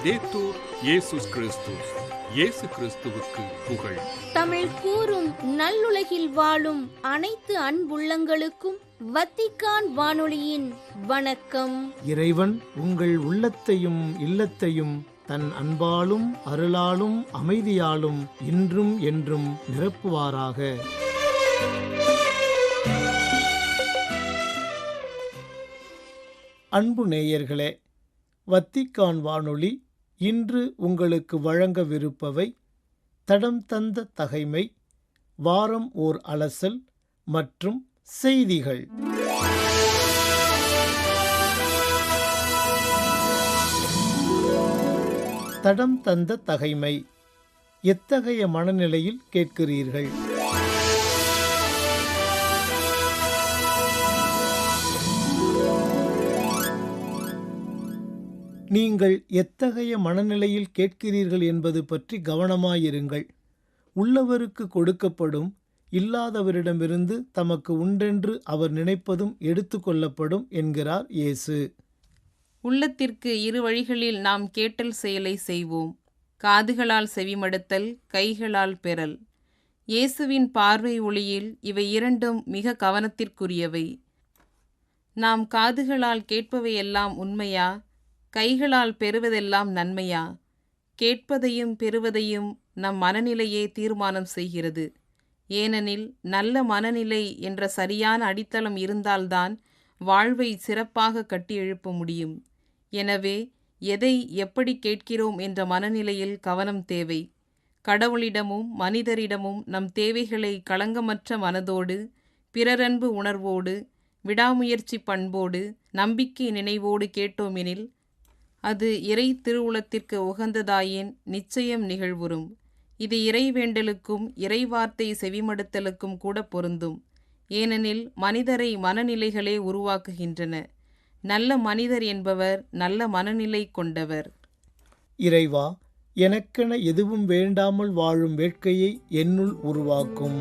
லௌதேத்தூர் இயேசுஸ் கிறிஸ்துஸ். இயேசு கிறிஸ்துவுக்கு புகழ். தமிழ் கூறும் நல்லுலகில் வாழும் அனைத்து அன்புள்ளங்களுக்கும் வத்திக்கான் வானொலியின் வணக்கம். இறைவன் உங்கள் உள்ளத்தையும் இல்லத்தையும் தன் அன்பாலும் அருளாலும் அமைதியாலும் இன்றும் என்றும் நிரப்புவாராக. அன்பு நேயர்களே, வத்திக்கான் வானொலி இன்று உங்களுக்கு வழங்கவிருப்பவை தடம் தந்த தகைமை, வாரம் ஓர் அலசல் மற்றும் செய்திகள். தடம் தந்த தகைமை. எத்தகைய மனநிலையில் கேட்கிறீர்கள்? நீங்கள் எத்தகைய மனநிலையில் கேட்கிறீர்கள் என்பது பற்றி கவனமாயிருங்கள். உள்ளவருக்கு கொடுக்கப்படும், இல்லாதவரிடமிருந்து தமக்கு உண்டென்று அவர் நினைப்பதும் எடுத்து கொள்ளப்படும் என்கிறார் இயேசு. உள்ளத்திற்கு இரு வழிகளில் நாம் கேட்டல் செயலை செய்வோம். காதுகளால் செவிமடுத்தல், கைகளால் பெறல். இயேசுவின் பார்வை ஒளியில் இவை இரண்டும் மிக கவனத்திற்குரியவை. நாம் காதுகளால் கேட்பவையெல்லாம் உண்மையா? கைகளால் பெறுவதெல்லாம் நன்மையா? கேட்பதையும் பெறுவதையும் நம் மனநிலையே தீர்மானம் செய்கிறது. ஏனெனில் நல்ல மனநிலை என்ற சரியான அடித்தளம் இருந்தால்தான் வாழ்வை சிறப்பாக கட்டி எழுப்ப முடியும். எனவே எதை எப்படி கேட்கிறோம் என்ற மனநிலையில் கவனம் தேவை. கடவுளிடமும் மனிதரிடமும் நம் தேவைகளை களங்கமற்ற மனதோடு, பிறரன்பு உணர்வோடு, விடாமுயற்சி பண்போடு, நம்பிக்கை நினைவோடு கேட்டோமெனில் அது இறை திருவுளத்திற்கு உகந்ததாயின் நிச்சயம் நிகழ்வுறும். இது இறைவேண்டலுக்கும் இறைவார்த்தை செவிமடுத்தலுக்கும் கூட பொருந்தும். ஏனெனில் மனிதரை மனநிலைகளே உருவாக்குகின்றன. நல்ல மனிதர் என்பவர் நல்ல மனநிலை கொண்டவர். இறைவா, எனக்கென எதுவும் வேண்டாமல் வாழும் வேட்கையை என்னுள் உருவாக்கும்.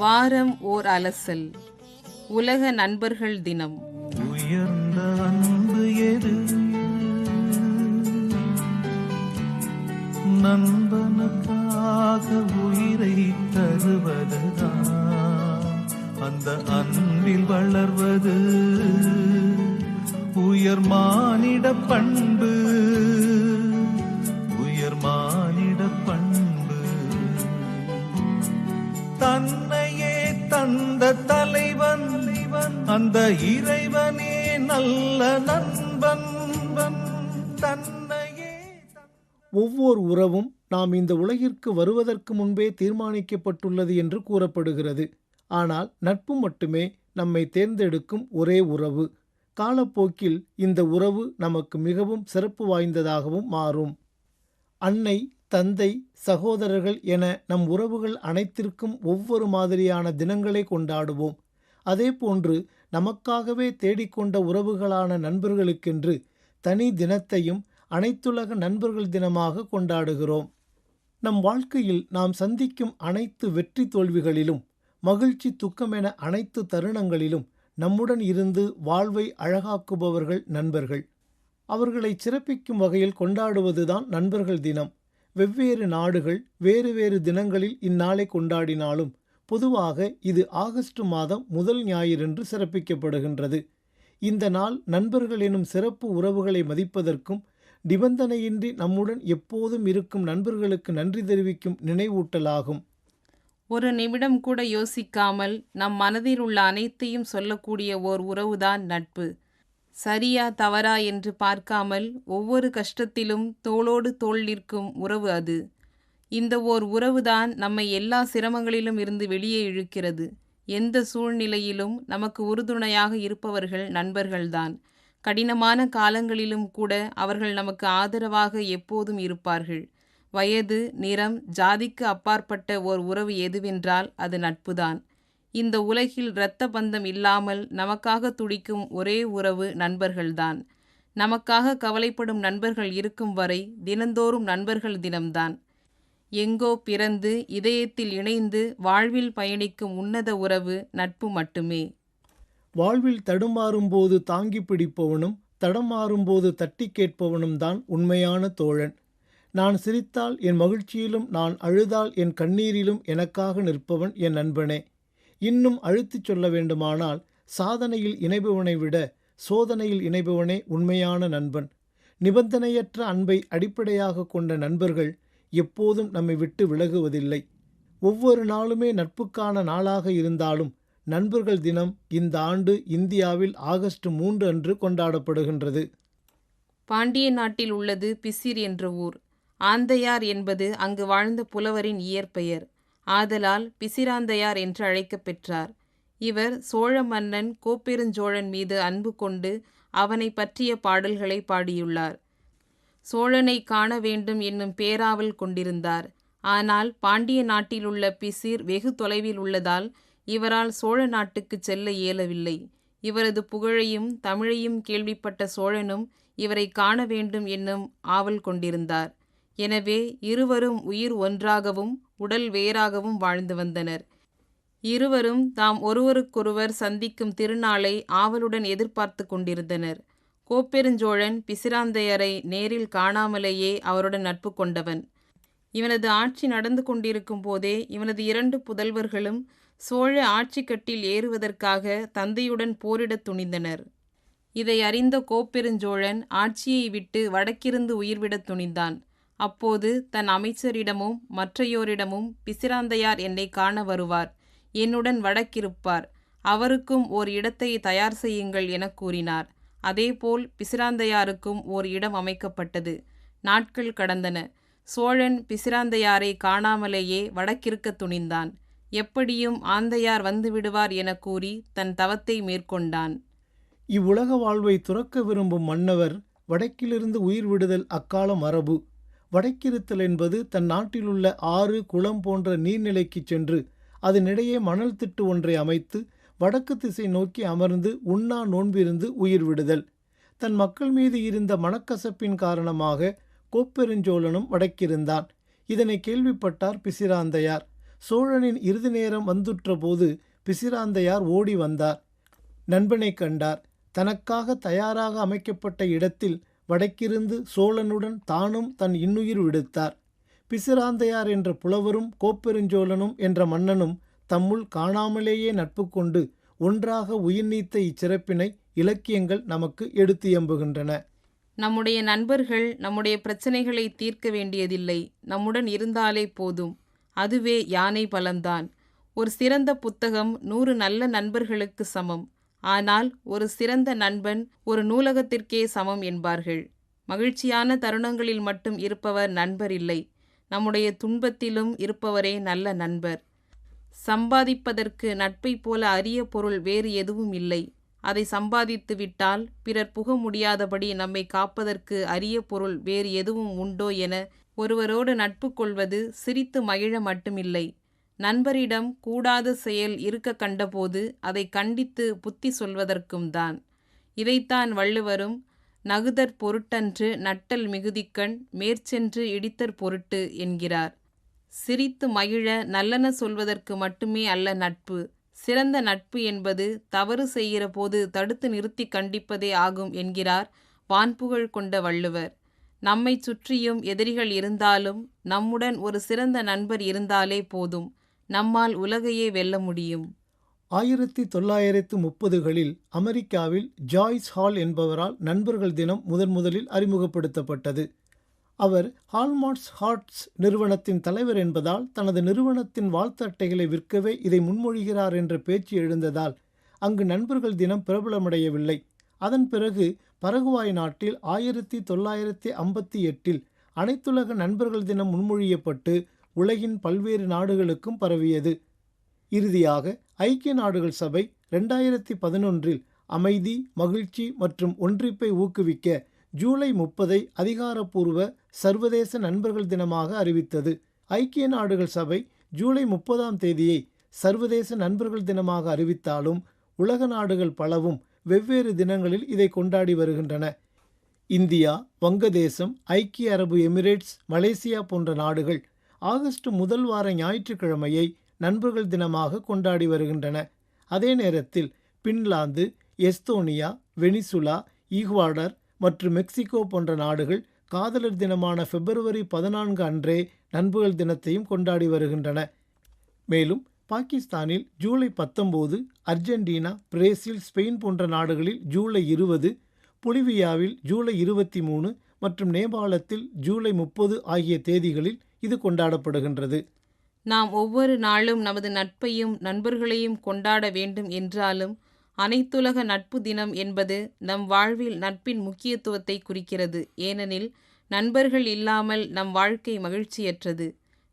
வாரம் ஓர் அலசல். உலக நண்பர்கள் தினம். உயர்ந்த அன்பு எது? நண்பனுக்காக உயிரை தருவதுதான். அந்த அன்பில் வளர்வது உயர் மானிட பண்பு. உயர் மானிட பண்பு. தன்னையே தந்த தலைவன் அந்த இறைவனே நல்ல நண்பன். தன்னையே. ஒவ்வொரு உறவும் நாம் இந்த உலகிற்கு வருவதற்கு முன்பே தீர்மானிக்கப்பட்டுள்ளது என்று கூறப்படுகிறது. ஆனால் நட்பு மட்டுமே நம்மை தேர்ந்தெடுக்கும் ஒரே உறவு. காலப்போக்கில் இந்த உறவு நமக்கு மிகவும் சிறப்பு வாய்ந்ததாகவும் மாறும். அன்னை, தந்தை, சகோதரர்கள் என நம் உறவுகள் அனைத்திற்கும் ஒவ்வொரு மாதிரியான தினங்களை கொண்டாடுவோம். அதேபோன்று நமக்காகவே தேடிக்கொண்ட உறவுகளான நண்பர்களுக்கென்று தனி தினத்தையும் அனைத்துலக நண்பர்கள் தினமாக கொண்டாடுகிறோம். நம் வாழ்க்கையில் நாம் சந்திக்கும் அனைத்து வெற்றி தோல்விகளிலும், மகிழ்ச்சி துக்கம் என அனைத்து தருணங்களிலும் நம்முடன் இருந்து வாழ்வை அழகாக்குபவர்கள் நண்பர்கள். அவர்களை சிறப்பிக்கும் வகையில் கொண்டாடுவதுதான் நண்பர்கள் தினம். வெவ்வேறு நாடுகள் வேறு வேறு தினங்களில் இந்நாளை கொண்டாடினாலும் பொதுவாக இது ஆகஸ்ட் மாதம் முதல் ஞாயிறன்று சிறப்பிக்கப்படுகின்றது. இந்த நாள் நண்பர்கள் எனும் சிறப்பு உறவுகளை மதிப்பதற்கும், நிபந்தனையின்றி நம்முடன் எப்போதும் இருக்கும் நண்பர்களுக்கு நன்றி தெரிவிக்கும் நினைவூட்டலாகும். ஒரு நிமிடம் கூட யோசிக்காமல் நம் மனதில் உள்ள அனைத்தையும் சொல்லக்கூடிய ஓர் உறவுதான் நட்பு. சரியா தவறா என்று பார்க்காமல் ஒவ்வொரு கஷ்டத்திலும் தோளோடு தோள் நிற்கும் உறவு அது. இந்த ஓர் உறவுதான் நம்மை எல்லா சிரமங்களிலும் இருந்து வெளியே இழுக்கிறது. எந்த சூழ்நிலையிலும் நமக்கு உறுதுணையாக இருப்பவர்கள் நண்பர்கள்தான். கடினமான காலங்களிலும் கூட அவர்கள் நமக்கு ஆதரவாக எப்போதும் இருப்பார்கள். வயது, நிறம், ஜாதிக்கு அப்பாற்பட்ட ஓர் உறவு எதுவென்றால் அது நட்புதான். இந்த உலகில் இரத்த பந்தம் இல்லாமல் நமக்காக துடிக்கும் ஒரே உறவு நண்பர்கள்தான். நமக்காக கவலைப்படும் நண்பர்கள் இருக்கும் வரை தினந்தோறும் நண்பர்கள் தினம்தான். எங்கோ பிறந்து இதயத்தில் இணைந்து வாழ்வில் பயணிக்கும் உன்னத உறவு நட்பு மட்டுமே. வாழ்வில் தடுமாறும்போது தாங்கி பிடிப்பவனும் தடமாறும்போது தட்டி கேட்பவனும் தான் உண்மையான தோழன். நான் சிரித்தால் என் மகிழ்ச்சியிலும் நான் அழுதால் என் கண்ணீரிலும் எனக்காக நிற்பவன் என் நண்பனே. இன்னும் அழுத்திச் சொல்ல வேண்டுமானால் சாதனையில் இணைபவனை விட சோதனையில் இணைபவனே உண்மையான நண்பன். நிபந்தனையற்ற அன்பை அடிப்படையாக கொண்ட நண்பர்கள் எப்போதும் நம்மை விட்டு விலகுவதில்லை. ஒவ்வொரு நாளுமே நட்புக்கான நாளாக இருந்தாலும் நண்பர்கள் தினம் இந்த ஆண்டு இந்தியாவில் ஆகஸ்ட் 3 அன்று கொண்டாடப்படுகின்றது. பாண்டிய நாட்டில் உள்ளது பிசிர் என்ற ஊர். ஆந்தையார் என்பது அங்கு வாழ்ந்த புலவரின் இயற்பெயர். ஆதலால் பிசிராந்தையார் என்று அழைக்கப் பெற்றார். இவர் சோழ மன்னன் கோப்பெருஞ்சோழன் மீது அன்பு கொண்டு அவனை பற்றிய பாடல்களை பாடியுள்ளார். சோழனை காண வேண்டும் என்னும் பேராவல் கொண்டிருந்தார். ஆனால் பாண்டிய நாட்டிலுள்ள பிசிர் வெகு தொலைவில் உள்ளதால் இவரால் சோழ நாட்டுக்கு செல்ல இயலவில்லை. இவரது புகழையும் தமிழையும் கேள்விப்பட்ட சோழனும் இவரை காண வேண்டும் என்னும் ஆவல் கொண்டிருந்தார். எனவே இருவரும் உயிர் ஒன்றாகவும் உடல் வேறாகவும் வாழ்ந்து வந்தனர். இருவரும் தாம் ஒருவருக்கொருவர் சந்திக்கும் திருநாளை ஆவலுடன் எதிர்பார்த்து கொண்டிருந்தனர். கோப்பெருஞ்சோழன் பிசிராந்தையரை நேரில் காணாமலேயே அவருடன் நட்பு கொண்டவன். இவனது ஆட்சி நடந்து கொண்டிருக்கும் போதே இவனது 2 புதல்வர்களும் சோழ ஆட்சிக்கட்டில் ஏறுவதற்காக தந்தையுடன் போரிடத் துணிந்தனர். இதை அறிந்த கோப்பெருஞ்சோழன் ஆட்சியை விட்டு வடக்கிருந்து உயிர்விடத் துணிந்தான். அப்போது தன் அமைச்சரிடமும் மற்றையோரிடமும் பிசிராந்தையார் என்னை காண வருவார், என்னுடன் வடக்கிருப்பார், அவருக்கும் ஓர் இடத்தை தயார் செய்யுங்கள் எனக் கூறினார். அதேபோல் பிசிராந்தையாருக்கும் ஓர் இடம் அமைக்கப்பட்டது. நாட்கள் கடந்தன. சோழன் பிசிராந்தையாரை காணாமலேயே வடக்கிருக்க துணிந்தான். எப்படியும் ஆந்தையார் வந்து விடுவார் என கூறி தன் தவத்தை மேற்கொண்டான். இவ்வுலக வாழ்வை துறக்க விரும்பும் மன்னவர் வடக்கிலிருந்து உயிர் விடுதல் அக்கால மரபு. வடக்கிருத்தல் என்பது தன் நாட்டிலுள்ள ஆறு குளம் போன்ற நீர்நிலைக்குச் சென்று அதனிடையே மணல் திட்டு ஒன்றை அமைத்து வடக்கு திசை நோக்கி அமர்ந்து உண்ணா நோன்பிருந்து உயிர் விடுதல். தன் மக்கள் மீது இருந்த மனக்கசப்பின் காரணமாக கோப்பெருஞ்சோழனும் வடக்கிருந்தான். இதனை கேள்விப்பட்டார் பிசிராந்தையார். சோழனின் இறுதி நேரம் வந்துற்ற போது பிசிராந்தையார் ஓடி வந்தார். நண்பனை கண்டார். தனக்காக தயாராக அமைக்கப்பட்ட இடத்தில் வடக்கிருந்து சோழனுடன் தானும் தன் இன்னுயிர் விடுத்தார். பிசிராந்தையார் என்ற புலவரும் கோப்பெருஞ்சோழனும் என்ற மன்னனும் தம்முள் காணாமலேயே நட்பு கொண்டு ஒன்றாக உயிர் நீத்த இச்சிறப்பினை இலக்கியங்கள் நமக்கு எடுத்து எம்புகின்றன. நம்முடைய நண்பர்கள் நம்முடைய பிரச்சனைகளை தீர்க்க வேண்டியதில்லை, நம்முடன் இருந்தாலே போதும். அதுவே யானை பலம்தான். ஒரு சிறந்த புத்தகம் 100 நல்ல நண்பர்களுக்கு சமம். ஆனால் ஒரு சிறந்த நண்பன் ஒரு நூலகத்திற்கே சமம் என்பார்கள். மகிழ்ச்சியான தருணங்களில் மட்டும் இருப்பவர் நண்பர் இல்லை, நம்முடைய துன்பத்திலும் இருப்பவரே நல்ல நண்பர். சம்பாதிப்பதற்கு நட்பை போல அரிய பொருள் வேறு எதுவும் இல்லை. அதை சம்பாதித்து விட்டால் பிறர் புக முடியாதபடி நம்மை காப்பதற்கு அரிய பொருள் வேறு எதுவும் உண்டோ என ஒருவரோடு நட்பு கொள்வது சிரித்து மகிழ மட்டுமில்லை, நண்பரிடம் கூடாத செயல் இருக்க கண்டபோது அதை கண்டித்து புத்தி சொல்வதற்கும் தான். இதைத்தான் வள்ளுவரும் நகுதற் பொருட்டன்று நட்டல் மிகுதிக்கண் மேற்சென்று இடித்தற் பொருட்டு என்கிறார். சிரித்து மகிழ நல்லன சொல்வதற்கு மட்டுமே அல்ல நட்பு. சிறந்த நட்பு என்பது தவறு செய்கிற போது தடுத்து நிறுத்தி கண்டிப்பதே ஆகும் என்கிறார் வான்புகழ் கொண்ட வள்ளுவர். நம்மை சுற்றியும் எதிரிகள் இருந்தாலும் நம்முடன் ஒரு சிறந்த நண்பர் இருந்தாலே போதும், நம்மால் உலகையே வெல்ல முடியும். 1930களில் அமெரிக்காவில் ஜாய்ஸ் ஹால் என்பவரால் நண்பர்கள் தினம் முதலில் அறிமுகப்படுத்தப்பட்டது. அவர் ஹால்மார்ட்ஸ் ஹார்ட்ஸ் நிறுவனத்தின் தலைவர் என்பதால் தனது நிறுவனத்தின் வாழ்த்து அட்டைகளை விற்கவே இதை முன்மொழிகிறார் என்ற பேச்சு எழுந்ததால் அங்கு நண்பர்கள் தினம் பிரபலமடையவில்லை. அதன் பிறகு பரகுவாய் நாட்டில் 1958இல் அனைத்துலக நண்பர்கள் தினம் முன்மொழியப்பட்டு உலகின் பல்வேறு நாடுகளுக்கும் பரவியது. இறுதியாக ஐக்கிய நாடுகள் சபை 2011இல் அமைதி, மகிழ்ச்சி மற்றும் ஒன்றிப்பை ஊக்குவிக்க ஜூலை 30 அதிகாரப்பூர்வ சர்வதேச நண்பர்கள் தினமாக அறிவித்தது. ஐக்கிய நாடுகள் சபை ஜூலை 30 சர்வதேச நண்பர்கள் தினமாக அறிவித்தாலும் உலக நாடுகள் பலவும் வெவ்வேறு தினங்களில் இதை கொண்டாடி வருகின்றன. இந்தியா, வங்கதேசம், ஐக்கிய அரபு எமிரேட்ஸ், மலேசியா போன்ற நாடுகள் ஆகஸ்ட் வார ஞாயிற்றுக்கிழமையை நண்பர்கள் தினமாக கொண்டாடி வருகின்றன. அதே நேரத்தில் பின்லாந்து, எஸ்தோனியா, வெனிசுலா, ஈக்வாடர் மற்றும் மெக்சிகோ போன்ற நாடுகள் காதலர் தினமான பிப்ரவரி 14 அன்றே நண்பர்கள் தினத்தையும் கொண்டாடி வருகின்றன. மேலும் பாகிஸ்தானில் ஜூலை 19, அர்ஜென்டினா, பிரேசில், ஸ்பெயின் போன்ற நாடுகளில் ஜூலை 20, பொலிவியாவில் ஜூலை 23 மற்றும் நேபாளத்தில் ஜூலை 30 ஆகிய தேதிகளில் இது கொண்டாடப்படுகின்றது. நாம் ஒவ்வொரு நாளும் நமது நட்பையும் நண்பர்களையும் கொண்டாட வேண்டும் என்றாலும் அனைத்துலக நட்பு தினம் என்பது நம் வாழ்வில் நட்பின் முக்கியத்துவத்தை குறிக்கிறது. ஏனெனில் நண்பர்கள் இல்லாமல் நம் வாழ்க்கை மகிழ்ச்சியற்றது.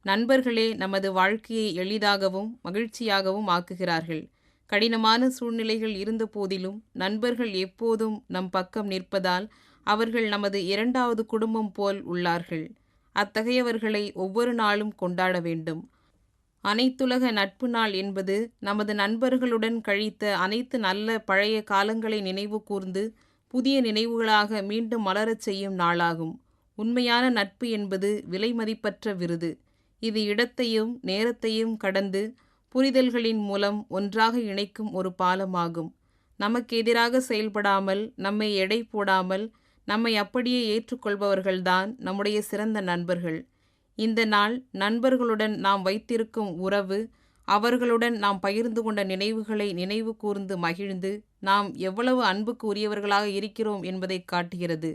நண்பர்களே நமது வாழ்க்கையை எளிதாகவும் மகிழ்ச்சியாகவும் ஆக்குகிறார்கள். கடினமான சூழ்நிலைகள் இருந்த போதிலும் நண்பர்கள் எப்போதும் நம் பக்கம் நிற்பதால் அவர்கள் நமது இரண்டாவது குடும்பம் போல் உள்ளார்கள். அத்தகையவர்களை ஒவ்வொரு நாளும் கொண்டாட வேண்டும். அனைத்துலக நட்பு நாள் என்பது நமது நண்பர்களுடன் கழித்த அனைத்து நல்ல பழைய காலங்களை நினைவு கூர்ந்து புதிய நினைவுகளாக மீண்டும் மலரச் செய்யும் நாளாகும். உண்மையான நட்பு என்பது விலை மதிப்பற்ற விருது. இது இடத்தையும் நேரத்தையும் கடந்து புரிதல்களின் மூலம் ஒன்றாக இணைக்கும் ஒரு பாலமாகும். நமக்கு எதிராக செயல்படாமல், நம்மை எடை போடாமல், நம்மை அப்படியே ஏற்றுக்கொள்பவர்கள்தான் நம்முடைய சிறந்த நண்பர்கள். இந்த நாள் நண்பர்களுடன் நாம் வைத்திருக்கும் உறவு, அவர்களுடன் நாம் பகிர்ந்து கொண்ட நினைவுகளை நினைவு கூர்ந்து மகிழ்ந்து நாம் எவ்வளவு அன்புக்கு உரியவர்களாக இருக்கிறோம் என்பதை காட்டுகிறது.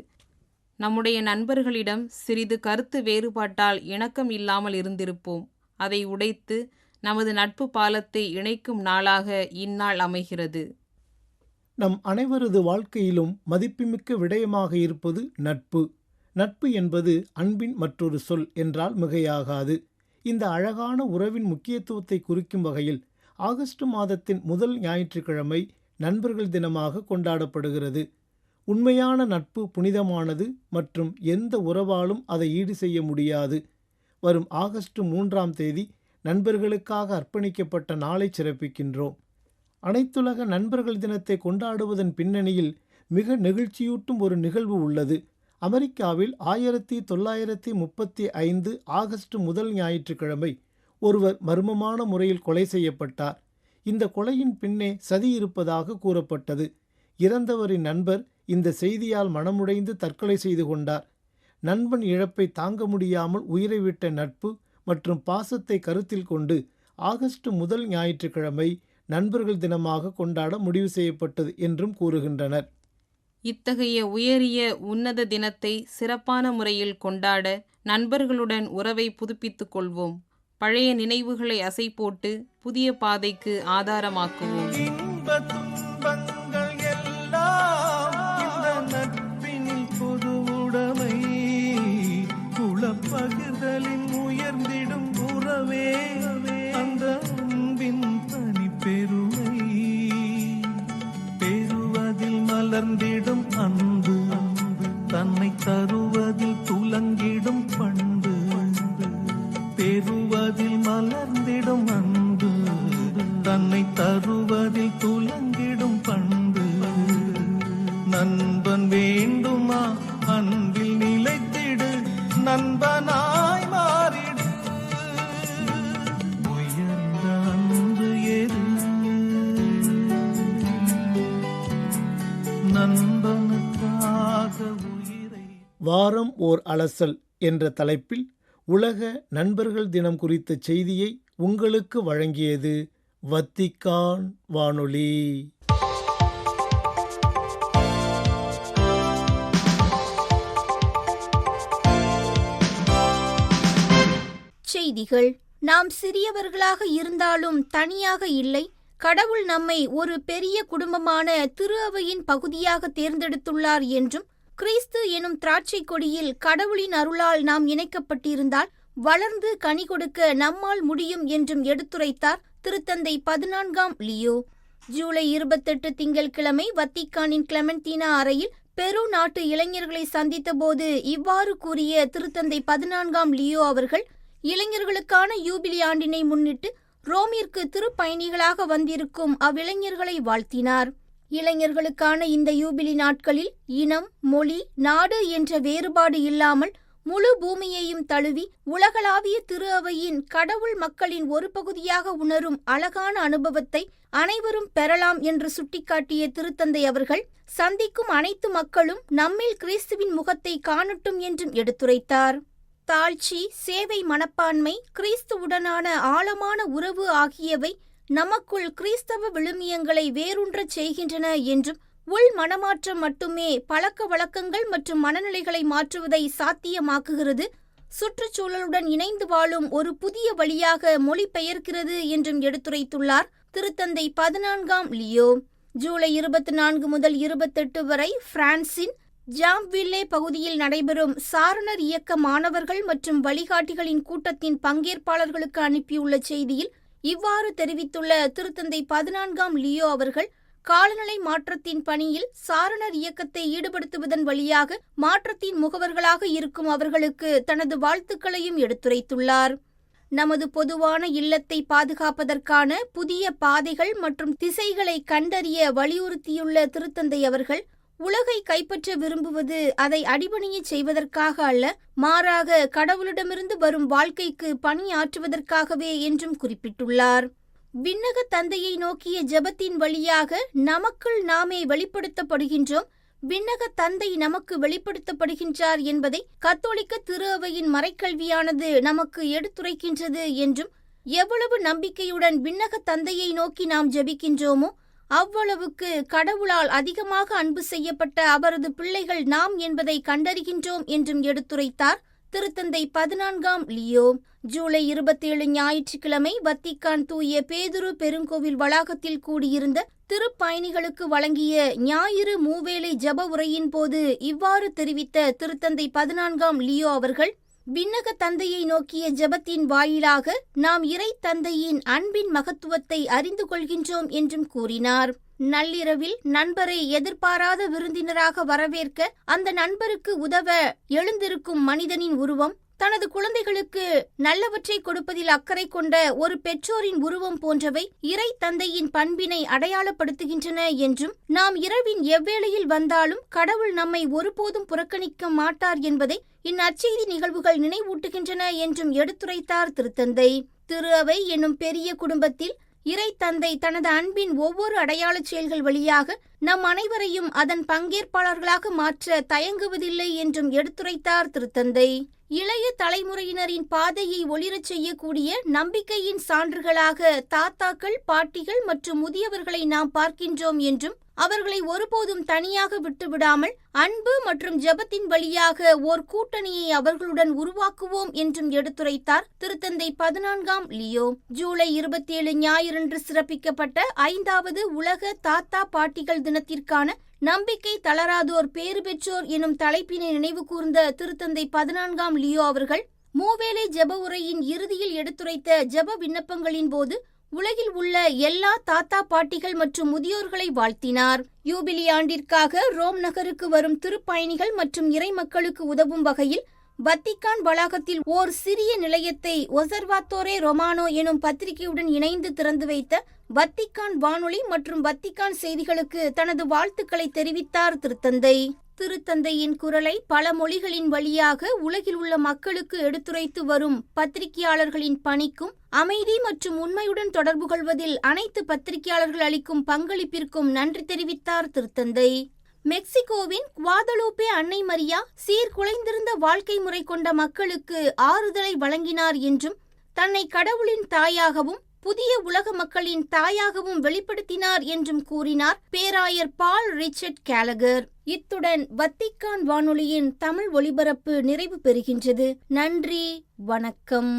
நம்முடைய நண்பர்களிடம் சிறிது கருத்து வேறுபாட்டால் இணக்கம் இல்லாமல் இருந்திருப்போம். அதை உடைத்து நமது நட்பு பாலத்தை இணைக்கும் நாளாக இந்நாள் அமைகிறது. நம் அனைவரது வாழ்க்கையிலும் மதிப்புமிக்க விடயமாக இருப்பது நட்பு. நட்பு என்பது அன்பின் மற்றொரு சொல் என்றால் மிகையாகாது. இந்த அழகான உறவின் முக்கியத்துவத்தை குறிக்கும் வகையில் ஆகஸ்ட் மாதத்தின் முதல் ஞாயிற்றுக்கிழமை நண்பர்கள் தினமாக கொண்டாடப்படுகிறது. உண்மையான நட்பு புனிதமானது மற்றும் எந்த உறவாலும் அதை ஈடு செய்ய முடியாது. வரும் ஆகஸ்ட் 3ஆம் தேதி நண்பர்களுக்காக அர்ப்பணிக்கப்பட்ட நாளை சிறப்பிக்கின்றோம். அனைத்துலக நண்பர்கள் தினத்தை கொண்டாடுவதன் பின்னணியில் மிக நெகிழ்ச்சியூட்டும் ஒரு நிகழ்வு உள்ளது. அமெரிக்காவில் 1935 ஆகஸ்ட் முதல் ஞாயிற்றுக்கிழமை ஒருவர் மர்மமான முறையில் கொலை செய்யப்பட்டார். இந்த கொலையின் பின்னே சதி இருப்பதாக கூறப்பட்டது. இறந்தவரின் நண்பர் இந்த செய்தியால் மனமுடைந்து தற்கொலை செய்து கொண்டார். நண்பன் இழப்பை தாங்க முடியாமல் உயிரை விட்ட நட்பு மற்றும் பாசத்தை கருத்தில் கொண்டு ஆகஸ்ட் முதல் ஞாயிற்றுக்கிழமை நண்பர்கள் தினமாக கொண்டாட முடிவு செய்யப்பட்டது என்றும் கூறுகின்றனர். இத்தகைய உயரிய உன்னத தினத்தை சிறப்பான முறையில் கொண்டாட நண்பர்களுடன் உறவை புதுப்பித்துக் கொள்வோம். பழைய நினைவுகளை அசை போட்டு புதிய பாதைக்கு ஆதாரமாக்குவோம். இன்ப துன்பங்கள் எல்லாம் இந்த நட்பினில் பொது உடைமை. குலப்பகிர்தலின் உயர்ந்திடும் உறவே அந்த அன்பின் தனி பெருமை. பெறுவதில் மலர்ந்திடும் அன்பு, தன்னை தருவதில் துலங்கிடும் பண்பு. பெறுவதில் மலர்ந்திடும் அன்பு, தன்னை தருவதில் துலங்கிடும் பண்பு. நண்பன் வேண்டுமா அன்பில் நிலைத்திடு, நண்பனாய் மாறிடு. உயர்ந்த அன்பு எது? நண்பனுக்காக உயிரை. வாரம் ஓர் அலசல் என்ற தலைப்பில் உலக நண்பர்கள் தினம் குறித்த செய்தியை உங்களுக்கு வழங்கியது வத்திக்கான் வானொலி. செய்திகள். நாம் சிறியவர்களாக இருந்தாலும் தனியாக இல்லை. கடவுள் நம்மை ஒரு பெரிய குடும்பமான திரு அவையின் பகுதியாக தேர்ந்தெடுத்துள்ளார் என்றும், கிறிஸ்து எனும் திராட்சை கொடியில் கடவுளின் அருளால் நாம் இணைக்கப்பட்டிருந்தால் வளர்ந்து கனி கொடுக்க நம்மால் முடியும் என்றும் எடுத்துரைத்தார் திருத்தந்தை 14ஆம் லியோ. ஜூலை 28 திங்கட்கிழமை வத்திக்கானின் கிளெமென்டீனா அறையில் பெரு நாட்டு இளைஞர்களை சந்தித்த போது இவ்வாறு கூறிய திருத்தந்தை 14ஆம் லியோ அவர்கள், இளைஞர்களுக்கான யூபிலி ஆண்டினை முன்னிட்டு ரோமிற்கு திருப்பயணிகளாக வந்திருக்கும் அவ்விளைஞர்களை வாழ்த்தினார். இளைஞர்களுக்கான இந்த யூபிலி நாட்களில் இனம், மொழி, நாடு என்ற வேறுபாடு இல்லாமல் முழு பூமியையும் தழுவி உலகளாவிய திரு அவையின் கடவுள் மக்களின் ஒரு பகுதியாக உணரும் அழகான அனுபவத்தை அனைவரும் பெறலாம் என்று சுட்டிக்காட்டிய திருத்தந்தை அவர்கள், சந்திக்கும் அனைத்து மக்களும் நம்மில் கிறிஸ்துவின் முகத்தை காணட்டும் என்றும் எடுத்துரைத்தார். தாழ்ச்சி, சேவை மனப்பான்மை, கிறிஸ்துவுடனான ஆழமான உறவு ஆகியவை நமக்குள் கிறிஸ்தவ விழுமியங்களை வேரூன்றச் செய்கின்றன என்றும், உள் மனமாற்றம் மட்டுமே பழக்க வழக்கங்கள் மற்றும் மனநிலைகளை மாற்றுவதை சாத்தியமாக்குகிறது, சுற்றுச்சூழலுடன் இணைந்து வாழும் ஒரு புதிய வழியாக மொழிபெயர்க்கிறது என்றும் எடுத்துரைத்துள்ளார் திருத்தந்தை 14ஆம் லியோ. ஜூலை 24 முதல் 28 வரை பிரான்சின் ஜாம்வில்லே பகுதியில் நடைபெறும் சாரணர் இயக்க மாணவர்கள் மற்றும் வழிகாட்டிகளின் கூட்டத்தின் பங்கேற்பாளர்களுக்கு அனுப்பியுள்ள செய்தியில் இவ்வாறு தெரிவித்துள்ள திருத்தந்தை 14ஆம் லியோ அவர்கள், காலநிலை மாற்றத்தின் பணியில் சாரணர் இயக்கத்தை ஈடுபடுத்துவதன் வழியாக மாற்றத்தின் முகவர்களாக இருக்கும் அவர்களுக்கு தனது வாழ்த்துக்களையும் எடுத்துரைத்துள்ளார். நமது பொதுவான இல்லத்தை பாதுகாப்பதற்கான புதிய பாதைகள் மற்றும் திசைகளை கண்டறிய வலியுறுத்தியுள்ள திருத்தந்தை அவர்கள், உலகை கைப்பற்ற விரும்புவது அதை அடிபணியச் செய்வதற்காக அல்ல, மாறாக கடவுளிடமிருந்து வரும் வாழ்க்கைக்கு பணியாற்றுவதற்காகவே என்றும் குறிப்பிட்டுள்ளார். விண்ணக தந்தையை நோக்கிய ஜெபத்தின் வழியாக நமக்குள் நாமே வெளிப்படுத்தப்படுகின்றோம், விண்ணக தந்தை நமக்கு வெளிப்படுத்தப்படுகின்றார் என்பதை கத்தோலிக்க திரு அவையின் மறைக்கல்வியானது நமக்கு எடுத்துரைக்கின்றது என்றும், எவ்வளவு நம்பிக்கையுடன் விண்ணக தந்தையை நோக்கி நாம் ஜெபிக்கின்றோமோ அவ்வளவுக்கு கடவுளால் அதிகமாக அன்பு செய்யப்பட்ட அவரது பிள்ளைகள் நாம் என்பதை கண்டறிகின்றோம் என்றும் எடுத்துரைத்தார் திருத்தந்தை 14ஆம் லியோ. ஜூலை 27 ஞாயிற்றுக்கிழமை வத்திக்கான் தூய பேதுரு பெருங்கோவில் வளாகத்தில் கூடியிருந்த திருப்பயணிகளுக்கு வழங்கிய ஞாயிறு மூவேளை ஜப உரையின் போது இவ்வாறு தெரிவித்த திருத்தந்தை 14ஆம் லியோ அவர்கள், விண்ணக தந்தையை நோக்கிய ஜெபத்தின் வாயிலாக நாம் இறை தந்தையின் அன்பின் மகத்துவத்தை அறிந்து கொள்கின்றோம் என்றும் கூறினார். நள்ளிரவில் நண்பரை எதிர்பாராத விருந்தினராக வரவேற்க அந்த நண்பருக்கு உதவ எழுந்திருக்கும் மனிதனின் உருவம், தனது குழந்தைகளுக்கு நல்லவற்றை கொடுப்பதில் அக்கறை கொண்ட ஒரு பெற்றோரின் உருவம் போன்றவை இறை தந்தையின் பண்பினை அடையாளப்படுத்துகின்றன என்றும், நாம் இரவின் எவ்வேளையில் வந்தாலும் கடவுள் நம்மை ஒருபோதும் புறக்கணிக்க மாட்டார் என்பதை இந்நற்செய்தி நிகழ்வுகள் நினைவூட்டுகின்றன என்றும் எடுத்துரைத்தார் திருத்தந்தை. திரு அவை என்னும் பெரிய குடும்பத்தில் இறை தந்தை தனது அன்பின் ஒவ்வொரு அடையாளச் செயல்கள் வழியாக நம் அனைவரையும் அதன் பங்கேற்பாளர்களாக மாற்ற தயங்குவதில்லை என்றும் எடுத்துரைத்தார் திருத்தந்தை. இளைய தலைமுறையினரின் பாதையை ஒளிரச் செய்யக்கூடிய நம்பிக்கையின் சான்றுகளாக தாத்தாக்கள், பாட்டிகள் மற்றும் முதியவர்களை நாம் பார்க்கின்றோம் என்றும், அவர்களை ஒருபோதும் தனியாக விட்டுவிடாமல் அன்பு மற்றும் ஜெபத்தின் வழியாக ஓர் கூட்டணியை அவர்களுடன் உருவாக்குவோம் என்றும் எடுத்துரைத்தார் திருத்தந்தை 14ஆம் லியோ. ஜூலை 27 ஞாயிறன்று சிறப்பிக்கப்பட்ட 5வது உலக தாத்தா பாட்டிகள் தினத்திற்கான நம்பிக்கை தளராதோர் பேறு பெற்றோர் எனும் தலைப்பினை நினைவு கூர்ந்த திருத்தந்தை 14ஆம் லியோ அவர்கள், மூவேளை ஜெப உரையின் இறுதியில் எடுத்துரைத்த ஜெப விண்ணப்பங்களின் போது உலகில் உள்ள எல்லா தாத்தா பாட்டிகள் மற்றும் முதியோர்களை வாழ்த்தினார். யூபிலி ஆண்டிற்காக ரோம் நகருக்கு வரும் திருப்பயணிகள் மற்றும் இறை மக்களுக்கு உதவும் வகையில் வத்திக்கான் வளாகத்தில் ஓர் சிறிய நிலையத்தை ஒசர்வாத்தோரே ரொமானோ எனும் பத்திரிகையுடன் இணைந்து திறந்து வைத்த வத்திக்கான் வானொலி மற்றும் வத்திக்கான் செய்திகளுக்கு தனது வாழ்த்துக்களை தெரிவித்தார் திருத்தந்தை. திருத்தந்தையின் குரலை பல மொழிகளின் வழியாக உலகில் உள்ள மக்களுக்கு எடுத்துரைத்து வரும் பத்திரிகையாளர்களின் பணிக்கும் அமைதி மற்றும் உண்மையுடன் தொடர்பு கொள்வதில் அனைத்து பத்திரிகையாளர்கள் அளிக்கும் பங்களிப்பிற்கும் நன்றி தெரிவித்தார் திருத்தந்தை. மெக்சிகோவின் குவாதலூப்பே அன்னை மரியா சீர்குலைந்திருந்த வாழ்க்கை முறை கொண்ட மக்களுக்கு ஆறுதலை வழங்கினார் என்றும், தன்னை கடவுளின் தாயாகவும் புதிய உலக மக்களின் தாயாகவும் வெளிப்படுத்தினார் என்றும் கூறினார் பேராயர் பால் ரிச்சர்ட் கேலகர். இத்துடன் வத்திக்கான் வானொலியின் தமிழ் ஒலிபரப்பு நிறைவு பெறுகின்றது. நன்றி, வணக்கம்.